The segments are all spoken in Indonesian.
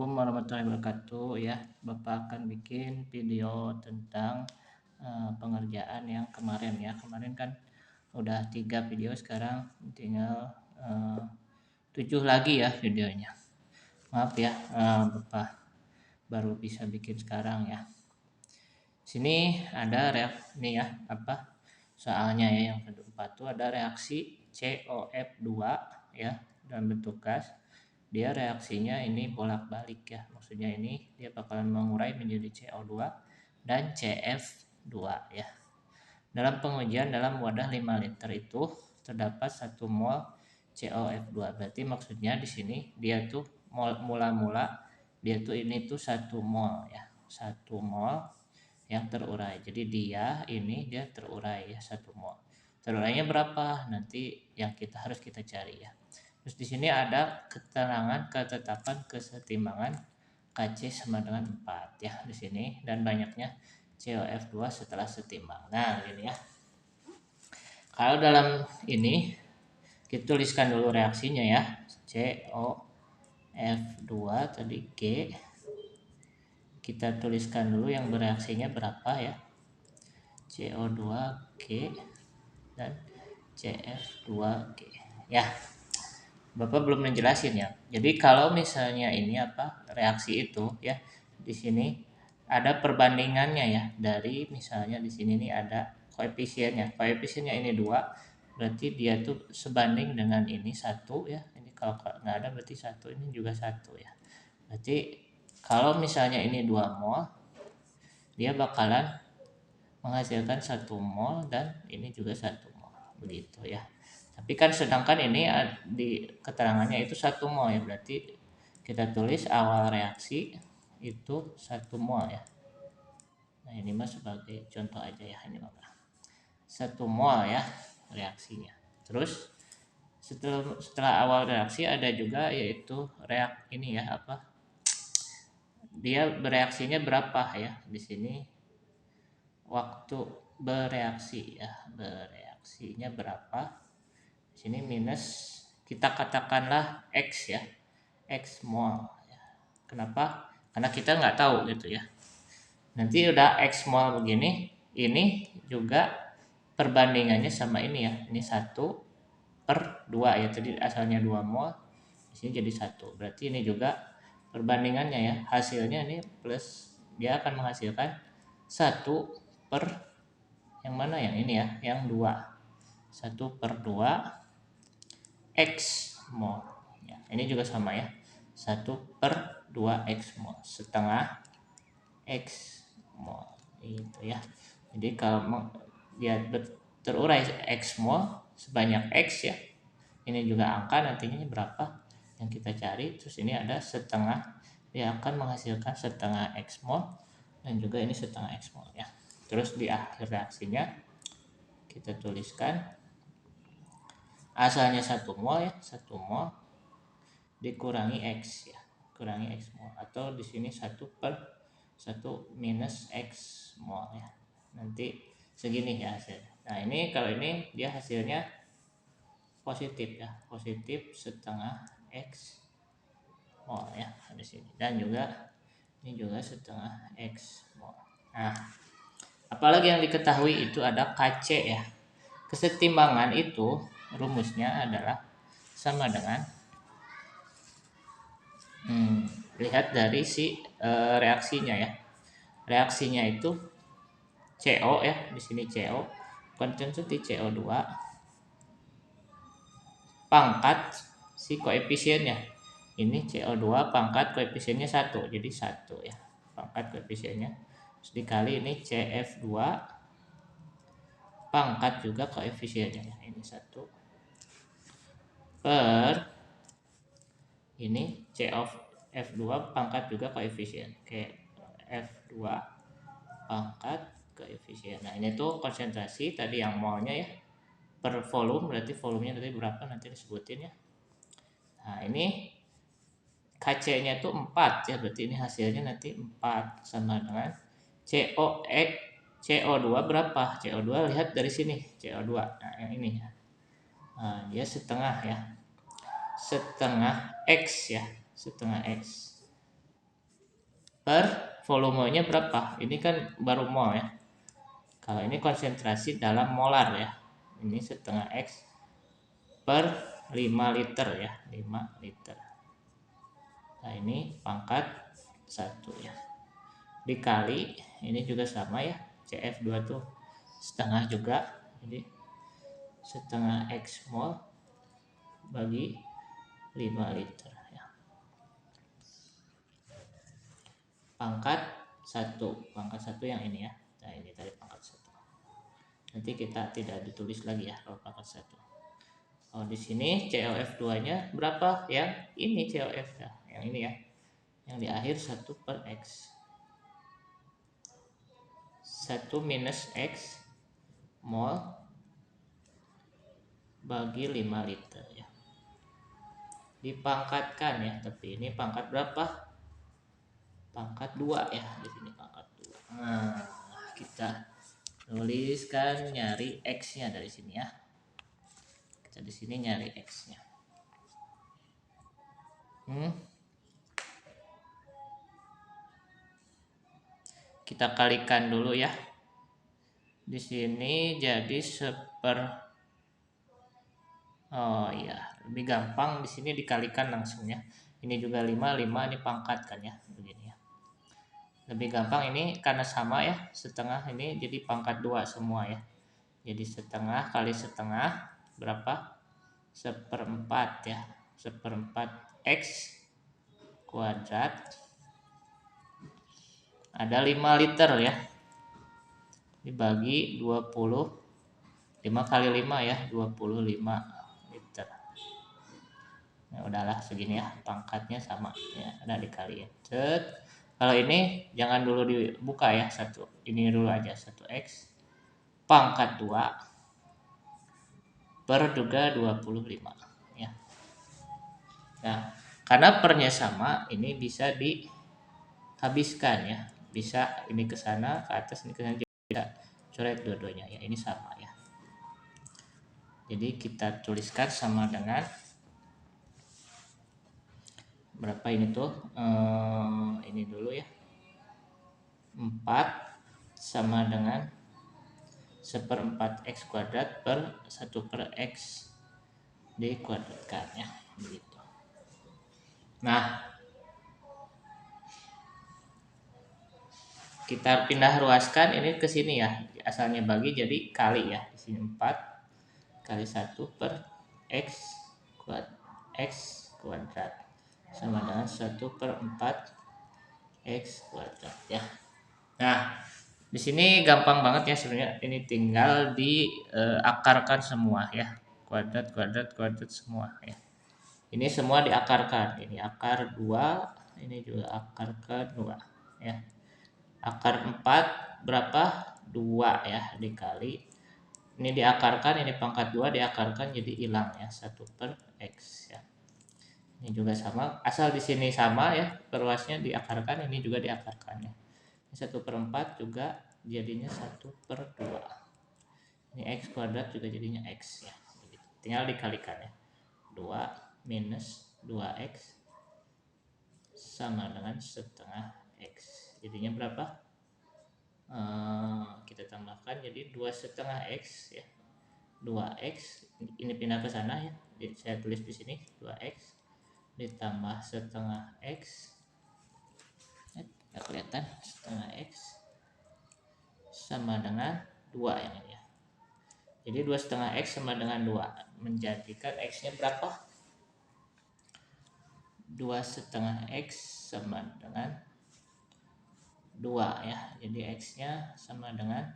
Assalamualaikum warahmatullahi wabarakatuh ya. Bapak akan bikin video tentang pengerjaan yang kemarin ya. Kemarin kan udah 3 video, sekarang tinggal 7 lagi ya videonya. Maaf ya, Bapak baru bisa bikin sekarang ya. Sini ada nih ya, soalnya ya, yang keempat tuh ada reaksi COF2 ya dalam bentuk gas. Dia reaksinya ini bolak-balik ya, maksudnya ini dia bakalan mengurai menjadi CO2 dan CF2 ya. Dalam pengujian dalam wadah 5 liter itu terdapat 1 mol COF2. Berarti maksudnya di sini dia tuh mula-mula dia tuh ini tuh 1 mol ya, 1 mol yang terurai. Jadi dia terurai ya, 1 mol. Terurainya berapa? Nanti yang harus kita cari ya. Terus di sini ada keterangan ketetapan kesetimbangan Kc sama dengan 4 ya di sini, dan banyaknya COF2 setelah setimbang. Nah, ini ya. Kalau dalam ini kita tuliskan dulu reaksinya ya. COF2 tadi G. Kita tuliskan dulu yang bereaksinya berapa ya. CO2G dan CF2G. Ya. Bapak belum menjelasin ya. Jadi kalau misalnya ini reaksi itu ya, di sini ada perbandingannya ya, dari misalnya di sini nih ada koefisiennya. Koefisiennya ini 2, berarti dia tuh sebanding dengan ini 1 ya. Ini kalau nggak ada berarti 1, ini juga 1 ya. Berarti kalau misalnya ini 2 mol, dia bakalan menghasilkan 1 mol dan ini juga 1 mol. Begitu ya. Tapi kan sedangkan ini di keterangannya itu 1 mol ya, berarti kita tulis awal reaksi itu 1 mol ya. Nah, ini mah sebagai contoh aja ya, ini Bapak. 1 mol ya reaksinya. Terus setelah awal reaksi ada juga yaitu dia bereaksinya berapa ya. Di sini waktu bereaksi ya, bereaksinya berapa? Sini minus, kita katakanlah X ya, X mol ya. Kenapa? Karena kita nggak tahu gitu ya. Nanti udah X mol begini, ini juga perbandingannya sama ini ya, ini 1/2 ya, tadi asalnya 2 mol, di sini jadi 1, berarti ini juga perbandingannya ya, hasilnya ini plus, dia akan menghasilkan 1 per yang mana, yang ini ya, yang 2, 1/2 X mol ya, ini juga sama ya, 1/2 X mol, setengah X mol itu ya. Jadi kalau dia terurai X mol sebanyak X ya, ini juga angka nantinya berapa yang kita cari. Terus ini ada setengah, dia akan menghasilkan setengah X mol, dan juga ini setengah X mol ya. Terus di akhir reaksinya kita tuliskan asalnya 1 mol ya, 1 mol dikurangi X ya, kurangi X mol, atau di sini 1 minus X mol ya. Nanti segini ya hasilnya. Nah, ini kalau ini dia hasilnya positif ya, positif setengah X mol ya di sini, dan juga ini juga setengah X mol. Nah, apalagi yang diketahui itu ada Kc ya. Kesetimbangan itu rumusnya adalah sama dengan lihat dari reaksinya ya. Reaksinya itu CO ya, di sini CO konsumsi CO2 pangkat si koefisiennya. Ini CO2 pangkat koefisiennya 1, jadi 1 ya. Pangkat koefisiennya. Terus dikali ini CF2 pangkat juga koefisiennya ya. Ini 1 per ini CF2 pangkat juga koefisien. F2 pangkat koefisien. Nah, ini tuh konsentrasi tadi yang molnya ya, per volume, berarti volumenya tadi berapa nanti disebutin ya. Nah, ini Kc-nya tuh 4 ya, berarti ini hasilnya nanti 4 sama dengan CO2 berapa? CO2 lihat dari sini, CO2. Nah, yang ini ya. Nah, dia setengah ya. Setengah X ya, setengah X. per volumenya berapa. Ini kan baru mol ya. Kalau ini konsentrasi dalam molar ya. Ini setengah X per 5 liter ya. 5 liter. Nah ini pangkat 1 ya. Dikali, ini juga sama ya. CF2 tuh setengah juga. Jadi setengah X mol bagi 5 liter ya. Pangkat 1 yang ini ya. Nah ini tadi pangkat 1. Nanti kita tidak ditulis lagi ya kalau pangkat 1. Oh di sini COF2-nya berapa? Yang ini COF ya, yang ini ya. Yang di akhir 1 per X. 1 minus X mol bagi 5 liter ya. Dipangkatkan ya, tapi ini pangkat berapa? Pangkat 2 ya, di sini pangkat 2. Nah, kita tuliskan nyari X-nya dari sini ya. Kita di sini nyari X-nya. Kita kalikan dulu ya. Di sini jadi oh iya, lebih gampang di sini dikalikan langsung ya. Ini juga 5 ini pangkat kan ya, begini ya. Lebih gampang ini karena sama ya, setengah ini jadi pangkat 2 semua ya. Jadi setengah kali setengah berapa? 1/4 ya. 1/4 X kuadrat. Ada 5 liter ya. Dibagi 20. 5 kali 5 ya, 25 liter. Nah, udahlah segini ya, pangkatnya sama ya, udah dikaliin. Kalau ini jangan dulu dibuka ya, satu. Ini dulu aja 1X pangkat 2 per juga 25 ya. Nah, karena pernya sama, ini bisa dihabiskan ya. Bisa ini ke sana, ke atas, ini ke sana, kita coret dua-duanya ya. Ini sama ya. Jadi kita tuliskan sama dengan berapa ini tuh? Ini dulu ya. 4 sama dengan 1/4 X kuadrat per 1 per X dikuadratkan ya, begitu. Nah, kita pindah ruaskan ini ke sini ya. Asalnya bagi jadi kali ya. Di sini 4 kali 1 per X kuadrat sama dengan 1/4 X kuadrat ya. Nah, di sini gampang banget ya sebenarnya. Ini tinggal diakarkan semua ya. Kuadrat semua ya. Ini semua diakarkan. Ini akar 2, ini juga akar ke-2 ya. Akar 4 berapa? 2 ya, dikali. Ini diakarkan, ini pangkat 2 diakarkan jadi hilang ya, 1 per X ya. Ini juga sama, asal di sini sama ya, perluasnya diakarkan, ini juga diakarkan ya. Ini 1/4 juga jadinya 1/2. Ini X kuadrat juga jadinya X ya. Tinggal dikalikan ya. 2 minus 2X sama dengan setengah X. Jadinya berapa? Kita tambahkan jadi 2,5X ya. 2X ini pindah ke sana ya. Jadi saya tulis di sini 2X ditambah setengah X. Nggak kelihatan, setengah X sama dengan 2 yang ini ya. Jadi 2,5X sama dengan 2. Menjadikan X-nya berapa? 2,5X sama dengan 2 ya. Jadi X-nya sama dengan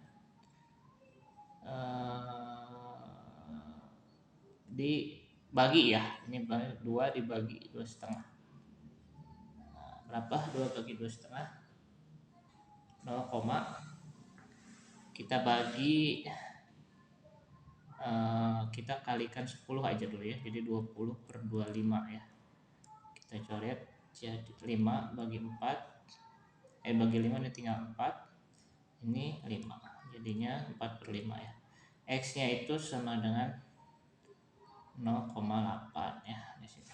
dibagi ya. Ini 2 dibagi 2,5. Nah, berapa? 2 bagi 2,5? 0, kita bagi kita kalikan 10 aja dulu ya. Jadi 20/25 ya. Kita coret jadi 5 bagi 4. Bagi 5 ini tinggal 4. Ini 5. Jadinya 4/5 ya. X-nya itu sama dengan 0,8 ya di sini.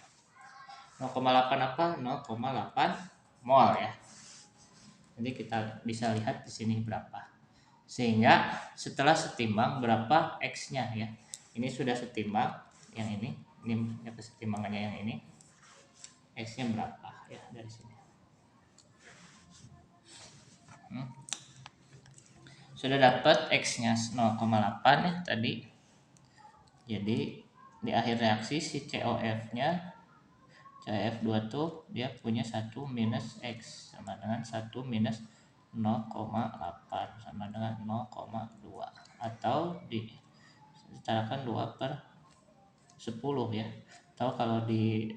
0,8 apa? 0,8 mol ya. Nanti kita bisa lihat di sini berapa. Sehingga setelah setimbang berapa X-nya ya. Ini sudah setimbang yang ini kesetimbangannya yang ini. X-nya berapa ya dari sini. Sudah dapat X-nya 0,8 ya tadi. Jadi di akhir reaksi si COF-nya COF2 tuh dia punya 1 minus X sama dengan 1 minus 0,8 sama dengan 0,2 atau disetarakan 2 per 10 ya. Atau kalau di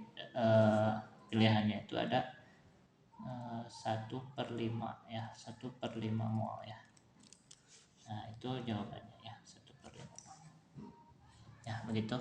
pilihannya itu ada 1 per 5 ya, 1 per 5 mol ya. Nah itu jawabannya ya, 1 per 5 mol. Ya begitu.